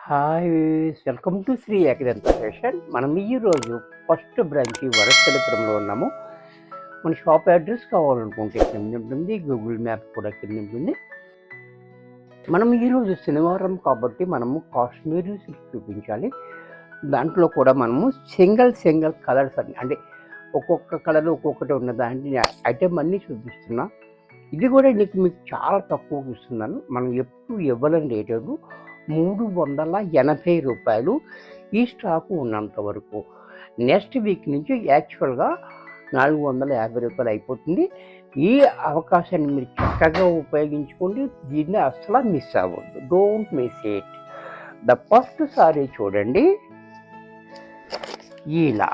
Hi! Welcome to Shri Ekadanta fashion. మనం ఈరోజు first branch వరసలిపురంలో ఉన్నాము. మన షాప్ అడ్రస్ కావాలనుకుంటే కింద ఉంటుంది. గూగుల్ మ్యాప్ కూడా కింద ఉంటుంది. మనం ఈరోజు శనివారం కాబట్టి మనము కాశ్మీరీ సిల్క్ చూపించాలి. దాంట్లో కూడా మనము సింగిల్ కలర్స్ అని అంటే ఒక్కొక్క కలర్ ఒక్కొక్కటి ఉన్న దాంట్లో ఐటెం అన్నీ చూపిస్తున్నా. ఇది కూడా మీకు చాలా తక్కువకి ఇస్తున్నాను. మనం ఎప్పుడు ఇవ్వలేని రేటు రూ. 380 ఈ స్టాకు ఉన్నంత వరకు. నెక్స్ట్ వీక్ నుంచి యాక్చువల్గా రూ. 450 అయిపోతుంది. ఈ అవకాశాన్ని మీరు చక్కగా ఉపయోగించుకోండి. దీన్ని అసలు మిస్ అవ్వద్దు. Don't miss it. The first sari చూడండి, ఇలా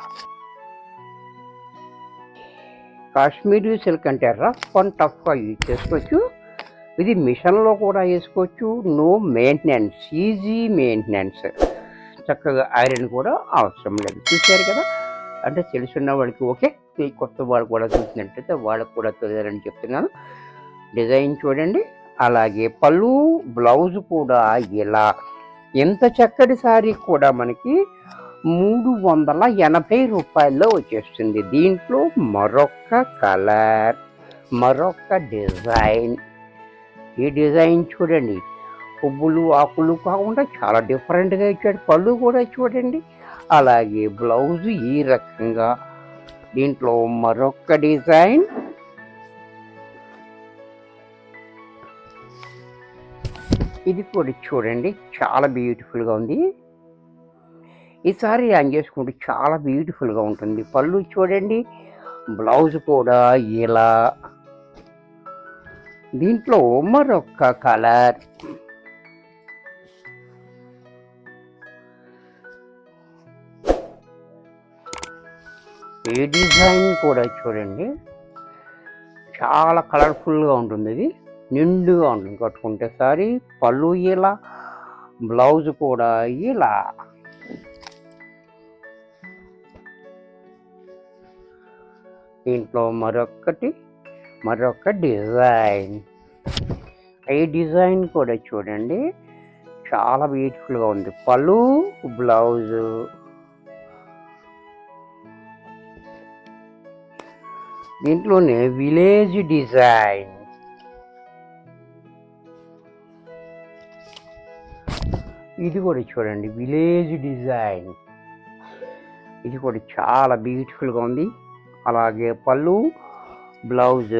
కాశ్మీరీ సిల్క్ అంటే రఫ్ అండ్ టఫ్గా యూజ్ చేసుకోవచ్చు. ఇది మిషన్లో కూడా వేసుకోవచ్చు. No maintenance, easy maintenance. చక్కగా ఐరన్ కూడా అవసరం లేదు. చూశారు కదా, అంటే తెలుసున్న వాళ్ళకి ఓకే, కొత్త వాళ్ళు కూడా చూసినట్టయితే వాళ్ళకు కూడా తెలియాలని చెప్తున్నాను. డిజైన్ చూడండి. అలాగే పళ్ళు, బ్లౌజ్ కూడా ఇలా. ఎంత చక్కటి సారీ కూడా మనకి రూ. 380 వచ్చేస్తుంది. దీంట్లో మరొక కలర్, మరొక డిజైన్. ఈ డిజైన్ చూడండి, పువ్వులు ఆకులు కాకుండా చాలా డిఫరెంట్గా ఇచ్చాడు. పళ్ళు కూడా చూడండి. అలాగే బ్లౌజ్ ఈ రకంగా. దీంట్లో మరొక డిజైన్. ఇది కూడా చూడండి, చాలా బ్యూటిఫుల్గా ఉంది. ఈసారి హ్యాంగ్ చేసుకుంటే చాలా బ్యూటిఫుల్గా ఉంటుంది. పళ్ళు చూడండి, బ్లౌజ్ కూడా ఇలా. దీంట్లో మరొక కలర్. ఈ డిజైన్ కూడా చూడండి, చాలా కలర్ఫుల్గా ఉంటుంది. ఇది నిండుగా ఉంటుంది కట్టుకుంటే సారీ. పళ్ళు ఇలా, బ్లౌజ్ కూడా ఇలా. దీంట్లో మరొక డిజైన్. ఈ డిజైన్ కూడా చూడండి, చాలా బ్యూటిఫుల్గా ఉంది. పళ్ళు, బ్లౌజ్. దీంట్లోనే విలేజ్ డిజైన్. ఇది కూడా చూడండి, విలేజ్ డిజైన్. ఇది కూడా చాలా బ్యూటిఫుల్గా ఉంది. అలాగే పళ్ళు, బ్లౌజ్.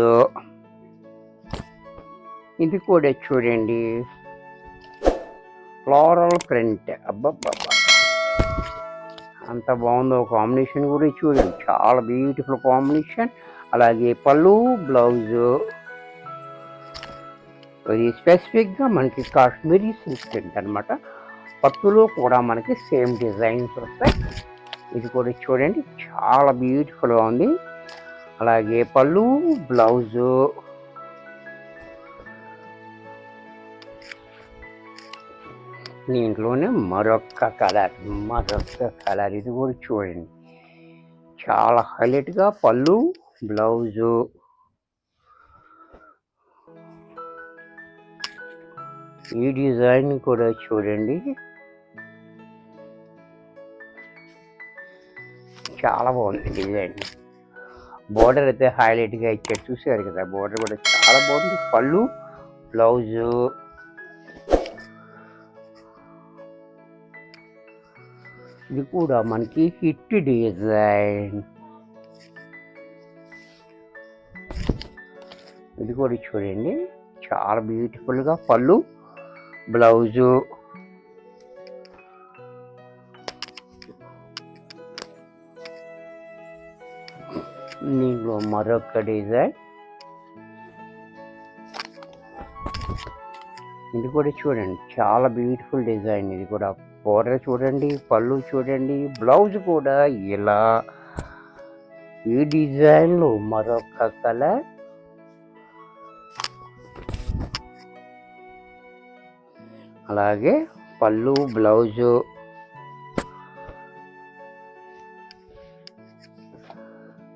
ఇది కూడా చూడండి, ఫ్లోరల్ ప్రింట్. అబ్బబ్బబ్బా, అంత బాగుందో కాంబినేషన్ కూడా చూడండి, చాలా బ్యూటిఫుల్ కాంబినేషన్. అలాగే పళ్ళు, బ్లౌజ్. ఇది స్పెసిఫిక్గా మనకి కాశ్మీరీ సిల్క్ ప్రింట్ అనమాట. పట్టులో కూడా మనకి సేమ్ డిజైన్స్ వస్తాయి. ఇది కూడా చూడండి, చాలా బ్యూటిఫుల్గా ఉంది. అలాగే పళ్ళు, బ్లౌజు. దీంట్లోనే మరొక కలర్. ఇది కూడా చూడండి, చాలా హైలైట్గా పళ్ళు, బ్లౌజు. ఈ డిజైన్ కూడా చూడండి, చాలా బాగుంది డిజైన్. బోర్డర్ అయితే హైలైట్గా ఇచ్చాడు, చూసారు కదా. బోర్డర్ కూడా చాలా బాగుంది. పళ్ళు, బ్లౌజు. ఇది కూడా మనకి హిట్ డిజైన్. ఇది కూడా చూడండి, చాలా బ్యూటిఫుల్గా పళ్ళు, బ్లౌజు. దీంట్లో మరొక డిజైన్. ఇది కూడా చూడండి, చాలా బ్యూటిఫుల్ డిజైన్. ఇది కూడా బోర్డర్ చూడండి, పళ్ళు చూడండి, బ్లౌజ్ కూడా ఇలా. ఈ డిజైన్లో మరొక కలర్. అలాగే పళ్ళు, బ్లౌజు.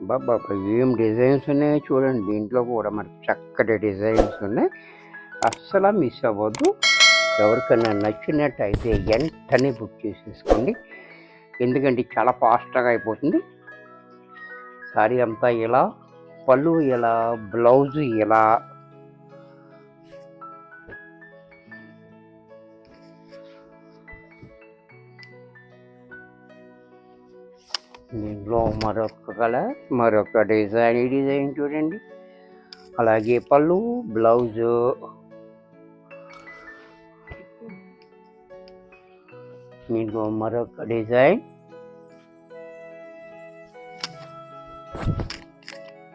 బాబా, ఏం డిజైన్స్ ఉన్నాయో చూడండి. దీంట్లో కూడా మనకి చక్కటి డిజైన్స్ ఉన్నాయి. అస్సలు మిస్ అవ్వద్దు. ఎవరికైనా నచ్చినట్టయితే వెంటనే బుక్ చేసేసుకోండి, ఎందుకంటే చాలా ఫాస్ట్గా అయిపోతుంది. సారీ అంతా ఇలా, పళ్ళు ఇలా, బ్లౌజు ఇలా. దీంట్లో మరొక కలర్, మరొక డిజైన్. ఈ డిజైన్ చూడండి. అలాగే పళ్ళు, బ్లౌజు. దీంట్లో మరొక డిజైన్.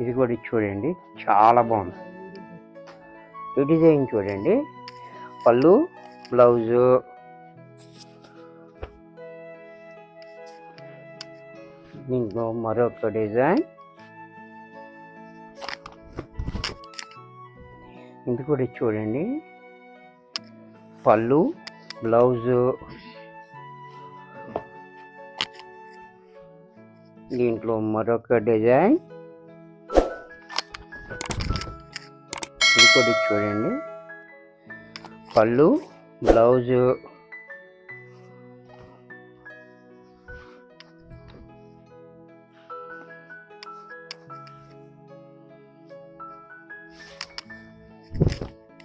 ఇది కూడా చూడండి, చాలా బాగుంది. ఈ డిజైన్ చూడండి, పళ్ళు, బ్లౌజు. దీంట్లో మరొక డిజైన్. ఇది కూడా చూడండి, పళ్ళు, బ్లౌజు. దీంట్లో మరొక డిజైన్. ఇది కూడా చూడండి, పళ్ళు, బ్లౌజు.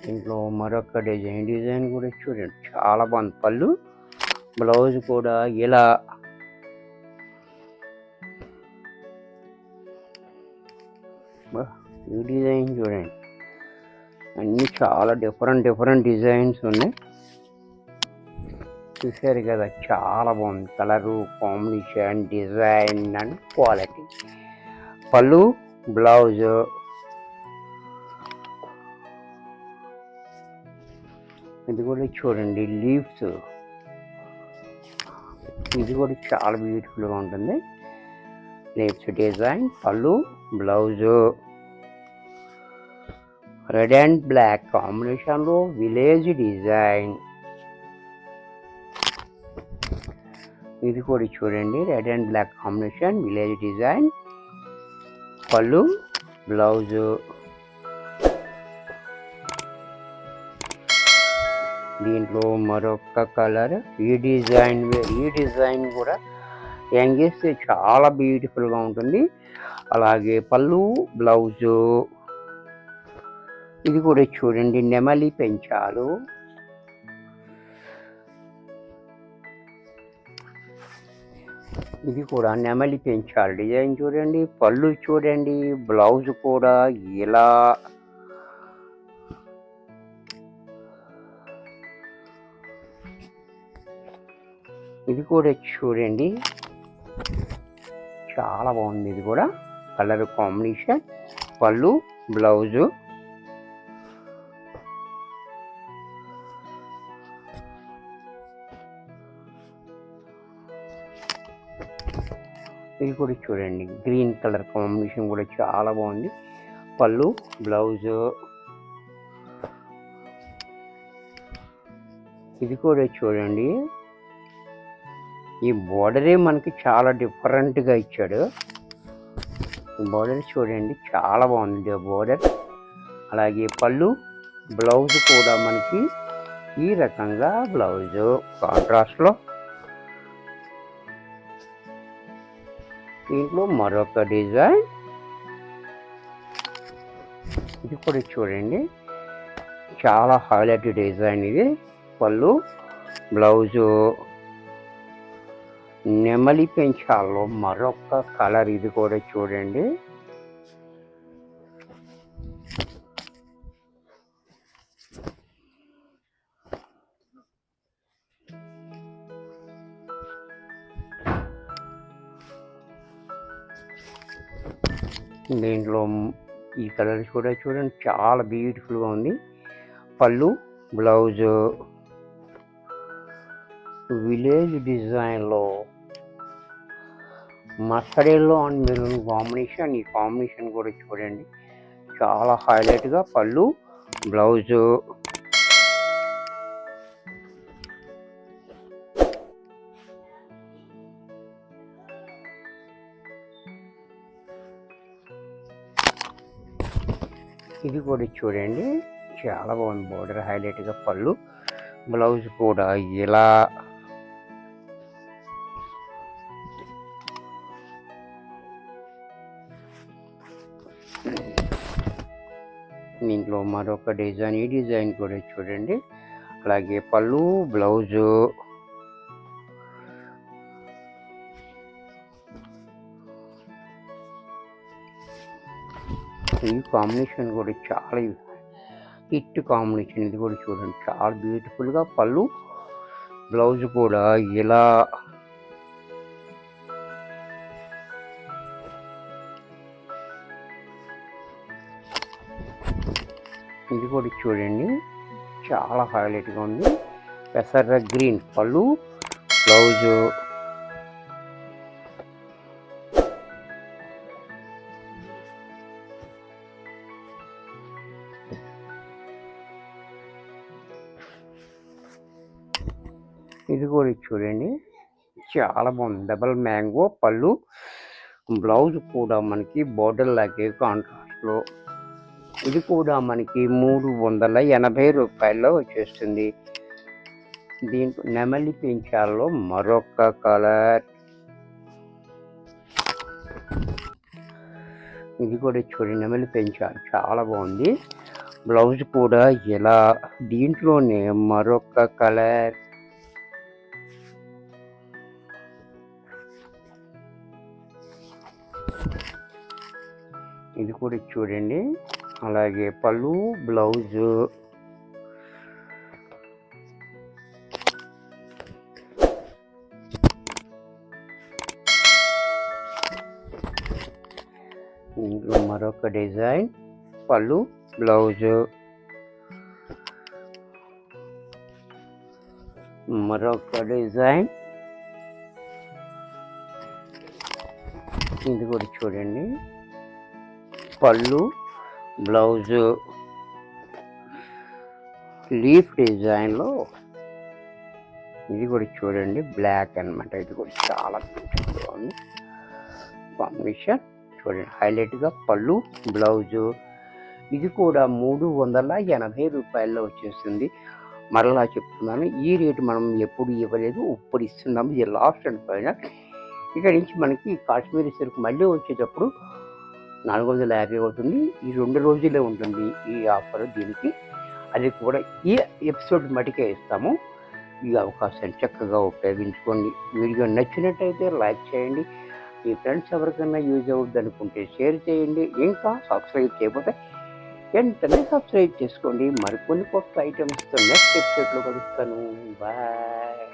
దీంట్లో మరొక డిజైన్ కూడా చూడండి, చాలా బాగుంది. పళ్ళు, బ్లౌజ్ కూడా ఇలా. ఈ డిజైన్ చూడండి, అన్నీ చాలా డిఫరెంట్ డిజైన్స్ ఉన్నాయి. చూసారు కదా, చాలా బాగుంది. Colour combination, design and quality. Pallu, blouse. ఇది కూడా చూడండి, లీవ్స్. ఇది కూడా చాలా బ్యూటిఫుల్గా ఉంటుంది. Leaves design, pallu, blouse. Red and black కాంబినేషన్లో విలేజ్ డిజైన్. ఇది కూడా చూడండి, red and black combination, village design, pallu, blouse. దీంట్లో మరొక కలర్. ఈ డిజైన్ కూడా యంగిస్తే చాలా బ్యూటిఫుల్గా ఉంటుంది. అలాగే పళ్ళు, బ్లౌజు. ఇది కూడా చూడండి, నెమలి పెంచాలు. ఇది కూడా నెమలి పెంచాలు డిజైన్ చూడండి. పళ్ళు చూడండి, బ్లౌజ్ కూడా ఇలా. ఇది కూడా చూడండి, చాలా బాగుంది. ఇది కూడా కలర్ కాంబినేషన్, పళ్ళు, బ్లౌజు. ఇది కూడా చూడండి, గ్రీన్ కలర్ కాంబినేషన్ కూడా చాలా బాగుంది. పళ్ళు, బ్లౌజు. ఇది కూడా చూడండి, ఈ బోర్డరే మనకి చాలా డిఫరెంట్గా ఇచ్చాడు. ఈ బోర్డర్ చూడండి, చాలా బాగుంది బోర్డర్. అలాగే పళ్ళు, బ్లౌజ్ కూడా మనకి ఈ రకంగా బ్లౌజు కాంట్రాస్ట్లో. దీంట్లో మరొక డిజైన్. ఇది కూడా చూడండి, చాలా హైలైట్ డిజైన్. ఇది పళ్ళు, బ్లౌజు. నెమలి పెంచాల్లో మరొక కలర్. ఇది కూడా చూడండి, దీంట్లో ఈ కలర్స్ కూడా చూడండి, చాలా బ్యూటిఫుల్గా ఉంది. పళ్ళు, బ్లౌజు. విలేజ్ డిజైన్లో mustard yellow and maroon combination. ఈ కాంబినేషన్ కూడా చూడండి, చాలా హైలైట్గా. పళ్ళు, బ్లౌజు. ఇది కూడా చూడండి, చాలా బాగుంది. బోర్డర్ హైలైట్గా, పళ్ళు, బ్లౌజ్ కూడా ఇలా దీంట్లో మరొక డిజైన్, ఈ డిజైన్ కూడా చూడండి. అలాగే పళ్ళు, బ్లౌజు, ఈ కాంబినేషన్ కూడా చాలా హిట్ కాంబినేషన్. ఇది కూడా చూడండి, చాలా బ్యూటిఫుల్గా పళ్ళు, బ్లౌజ్ కూడా ఇలా ఇది కూడా చూడండి, చాలా హైలైట్గా ఉంది. పెసర గ్రీన్ పళ్ళు, బ్లౌజు, ఇది కూడా చూడండి, చాలా బాగుంది. డబల్ మ్యాంగో పళ్ళు, బ్లౌజ్ కూడా మనకి బోర్డర్ లాగే కాంట్రాస్ట్లో. ఇది కూడా మనకి 380 రూపాయల్లో వచ్చేస్తుంది. దీంట్లో నెమలి పెంచాల్లో మరొక కలర్, ఇది కూడా చూడండి, నెమలి పెంచాలు చాలా బాగుంది. బ్లౌజ్ కూడా ఇలా, దీంట్లోనే మరొక కలర్, ఇది కూడా చూడండి. అలాగే పళ్ళు, బ్లౌజు, ఇందులో మరొక డిజైన్, పళ్ళు, బ్లౌజు, మరొక డిజైన్, ఇది కూడా చూడండి, పళ్ళు, బ్లౌజు, లీఫ్ డిజైన్లో. ఇది కూడా చూడండి, బ్లాక్ అన్నమాట. ఇది కూడా చాలా బ్యూటిఫుల్గా ఉంది కాంబినేషన్. చూడండి, హైలైట్గా పళ్ళు, బ్లౌజు. ఇది కూడా 380 రూపాయల్లో వచ్చేస్తుంది. మరలా చెప్తున్నాను, ఈ రేటు మనం ఎప్పుడు ఇవ్వలేదు, ఇప్పుడు ఇస్తున్నాము. ఇది లాస్ట్ అండ్ ఫైనల్. ఇక్కడ నుంచి మనకి కాశ్మీరీ సిల్క్ మళ్ళీ వచ్చేటప్పుడు 450 అవుతుంది. ఈ 2 రోజులే ఉంటుంది ఈ ఆఫర్. దీనికి అది కూడా ఈ ఎపిసోడ్ మటుకే ఇస్తాము. ఈ అవకాశాన్ని చక్కగా ఉపయోగించుకోండి. వీడియో నచ్చినట్టయితే లైక్ చేయండి. మీ ఫ్రెండ్స్ ఎవరికైనా యూజ్ అవుద్ది అనుకుంటే షేర్ చేయండి. ఇంకా సబ్స్క్రైబ్ చేయకపోతే వెంటనే సబ్స్క్రైబ్ చేసుకోండి. మరికొన్ని కొత్త ఐటమ్స్తో నెక్స్ట్ ఎపిసోడ్లో కలుస్తాను. బాయ్.